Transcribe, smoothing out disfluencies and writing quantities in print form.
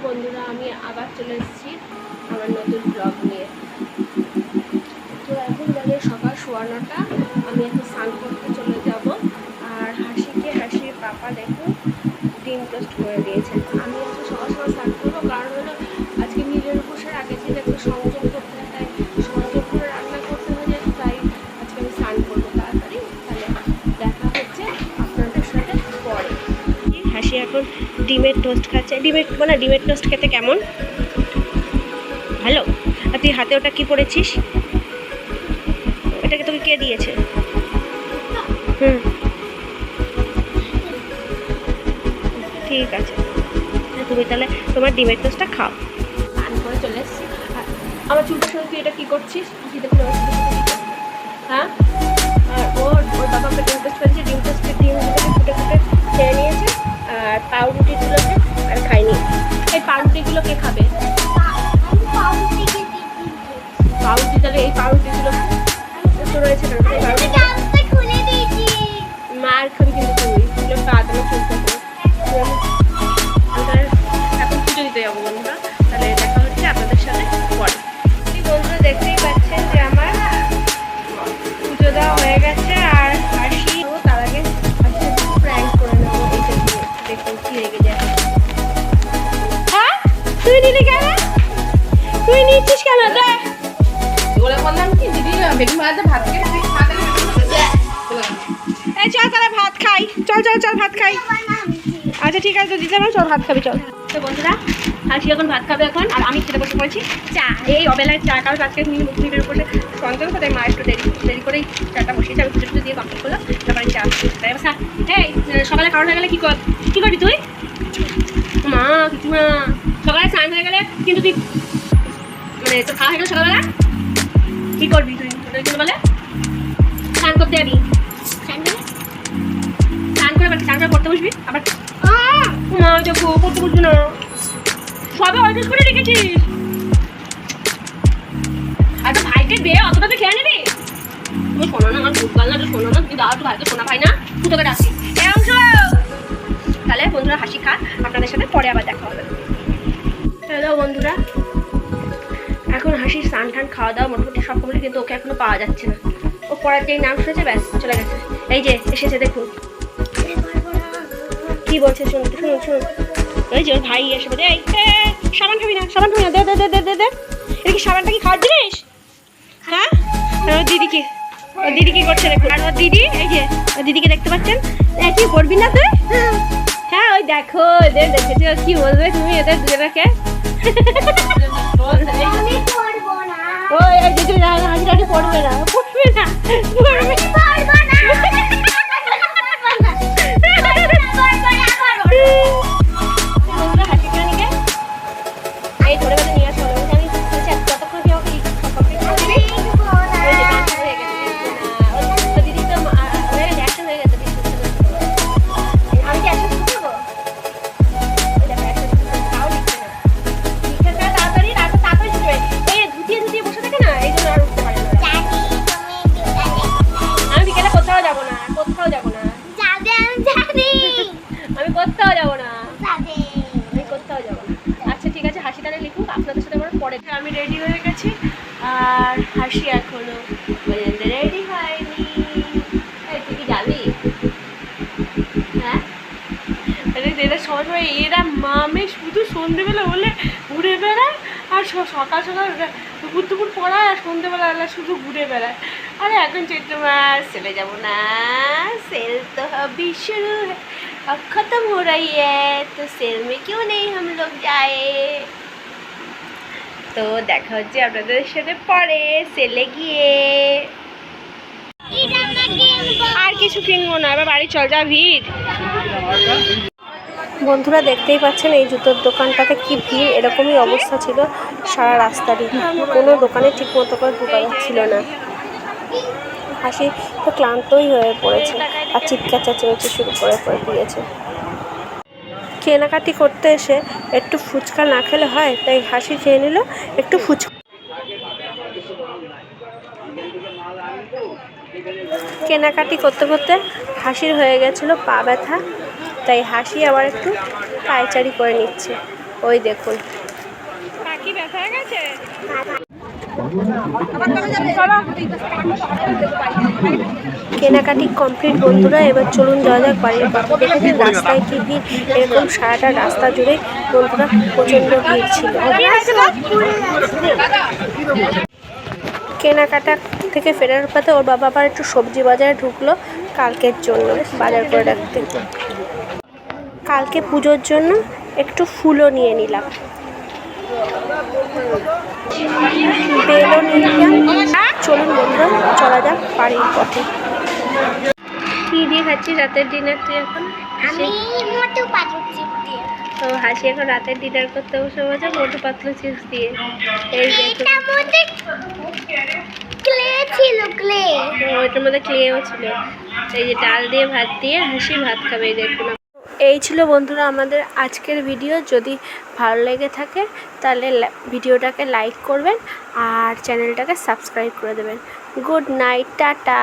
বন্ধুরা, আমি আবার চলে এসেছি আমার নতুন ব্লগ নিয়ে। তো এখন বাজে সকাল 9:15। আমি এখন স্নান করতে চলে যাব। আর হাসির পাপা দেখুন ডিম টোস্ট করে দিয়েছে। আমি আজকে সকাল সকাল স্নান করবো, কারণ হলো আজকে নিজের উপোসের আগের দিন একটু সংযম করতে হয়, তাই সংযম করে রান্না করতে হয়, তাই আজকে আমি স্নান করবো তাড়াতাড়ি। তাহলে দেখা হচ্ছে আপনাদের সাথে পরে। হাসি এখন ডিমের টোস্ট খাচ্ছে। ডিমের টোস্ট খেতে কেমন? ভালো। আর তুই হাতে ওটা কি পড়েছিস? এটাকে তোকে কে দিয়েছে? ঠিক আছে, তুমি তাহলে তোমার ডিমের টোস্টটা খাও। স্নান করে চলে এসেছি। আমার চুলটার সঙ্গে তুই এটা কী করছিস? হ্যাঁ, আর ওর বাবাকে ডিম টোস্ট করেছে। ডিমগুলোকে ফুটে খেয়ে নিয়েছে। আর পাউরুটিগুলোকে আর খাইনি। এই পাউরুটিগুলো কে খাবে? পাউরুটি, তাহলে এই পাউরুটিগুলো রয়েছে না, মার খাবি কিন্তু তুই পাতানো চলতে এখন পুজো দিতে যাবো বন্ধুরা। তাহলে দেখা হচ্ছে আপনাদের সাথে পরে। বন্ধুরা দেখতেই পাচ্ছেন যে আমার পুজো দেওয়া হয়ে গেছে। আর হাসি তার আগে প্র্যাঙ্ক করে নেবো। এইটা দিয়ে দেখুন কি রেগে যায়। হ্যাঁ, তুই নিলি কেন? তুই নিচ্ছিস কেন? দেখ বলে বললাম কি দিদি বেগুন ভাজা ভাত খেয়ে এই চল তাহলে ভাত খাই। চল ভাত খাই। আচ্ছা ঠিক আছে, দিতে পারো, চল ভাত খাবি চল। তো বন্ধুরা, হাসি এখন ভাত খাবে এখন, আর আমি খেতে বসে পড়েছি চা। এই অবেলায় চা, কারণ আজকে মুখের উপরে সঞ্চয় তো, তাই মা একটু দেরি করেই চাটা বসিয়েছি। আমি পুজো দিয়ে কমপ্লিট করলাম, তারপরে চা তাই বসা। এই সকালে খাওয়া হয়ে গেলে কি করবি তুই? মা কিছু না, সকালে স্নান হয়ে গেলে কিন্তু তুই মানে তোর খাওয়া হয়ে গেলে সকালবেলা কি করবি তুই? ওদের জন্য বলে স্নান করতে যাবি, স্নান করে পড়তে বসবি। আবার মা দেখো পড়তে বসবি না, সবে অর্ডার করে রেখেছিস। আর তো ভাইকে বিয়ে অতটা তো খেয়ে নিবি। তুমি শোনো না, আমার ভুলভাল না, শোনো না, তুমি দাও তো ভাইকে শোনা ভাই না, তুই তোকে ডাকছি এই অংশ। তাহলে বন্ধুরা হাসি খা, আপনাদের সাথে পরে আবার দেখা হবে। হ্যালো বন্ধুরা, এখন হাসির স্নান টান খাওয়া দাওয়া মোটামুটি সব কমপ্লিট, কিন্তু ওকে এখনো পাওয়া যাচ্ছে না। ও পড়ার যেই নাম শুনেছে ব্যাস চলে গেছে। এই যে এসেছে দেখুন কি বলছে, শুনুন। এই যে ওর ভাই এসে বলে এই সাবান খাবি না, দে এটা কি সাবানটা কি খাওয়ার জিনিস? হ্যাঁ, ওর দিদি কি করছে দেখুন। আর ওর দিদি, এই যে ওর দিদিকে দেখতে পাচ্ছেন। কি করবি না তুই? হ্যাঁ ওই দেখো এদের দেখেছি, কি বলবে তুমি এদের দুজনকে? ওই দিদি হাসি পড়বে না। আচ্ছা ঠিক আছে, হাসি তাহলে লিখুক, আপনাদের সাথে আমার পরে। আমি রেডি হয়ে গেছি, আর হাসি এখনো রেডি হয়নি। তুই কি যাবি? হ্যাঁ, এরা সবাই এরা মামে শুধু সন্ধ্যেবেলা হলে ঘুরে বেড়ায়, আর সকাল দুপুর পড়ায়, আর সন্ধ্যেবেলা শুধু ঘুরে বেড়ায়। আরে এখন চৈত্র মাস, চলে যাবো না, সেল তো अभी शुरू है, अब खत्म हो रही है, तो सेल में क्यों नहीं हम लोग जाए। তো দেখা হচ্ছে আপনাদের সাথে পরে সেলে গিয়ে। আর কিছু কিনবো না, এবার বাড়ি চল, যা ভিড়। বন্ধুরা দেখতেই পাচ্ছেন এই জুতোর দোকানটাতে কি ভিড়। এরকমই অবস্থা ছিল সারা রাস্তারই, কোনো দোকানে ঠিক মতো করে ঢোকা যাচ্ছিল না। হাসি তো ক্লান্তই হয়ে পড়েছে, আর চিৎকার চেঁচামেচি শুরু করে দিয়েছে। কেনাকাটি করতে এসে একটু ফুচকা না খেলে হয়, তাই হাসি খেয়ে নিল একটু ফুচকা। কেনাকাটি করতে করতে হাসির হয়ে গেছিলো পা ব্যথা, তাই হাসি আবার একটু পায়চারি করে নিচ্ছে। ওই দেখুন কেনাকাটি কমপ্লিট বন্ধুরা। এবার চলুন যাওয়া যাক বাড়ির পথে। দেখেছেন রাস্তায় কি ভিড়, এরকম সারাটা রাস্তা জুড়ে বন্ধুরা প্রচণ্ড ভিড় ছিল। কেনাকাটা থেকে ফেরার পথে ওর বাবা আবার একটু সবজি বাজারে ঢুকলো কালকের জন্য বাজার করে রাখতে। কালকে পুজোর জন্য একটু ফুলও নিয়ে নিলাম, বেলও নিয়ে নিলাম। চলুন বন্ধুরা চলা যাক বাড়ির পথে। কি দিয়ে খাচ্ছি রাতের ডিনার তুই এখন? তো হাসি এখন রাতের ডিনার করতে বসে বলছে মোটু পাতলু চিপস দিয়ে। এই ওইটার মধ্যে ক্লেও ছিল। এই যে ডাল দিয়ে ভাত দিয়ে হাসি ভাত খাবে, এই দেখুন। এই ছিল বন্ধুরা আমাদের আজকের ভিডিও। যদি ভালো লেগে থাকে তাহলে ভিডিওটাকে লাইক করবেন আর চ্যানেলটাকে সাবস্ক্রাইব করে দেবেন। Good night, tata.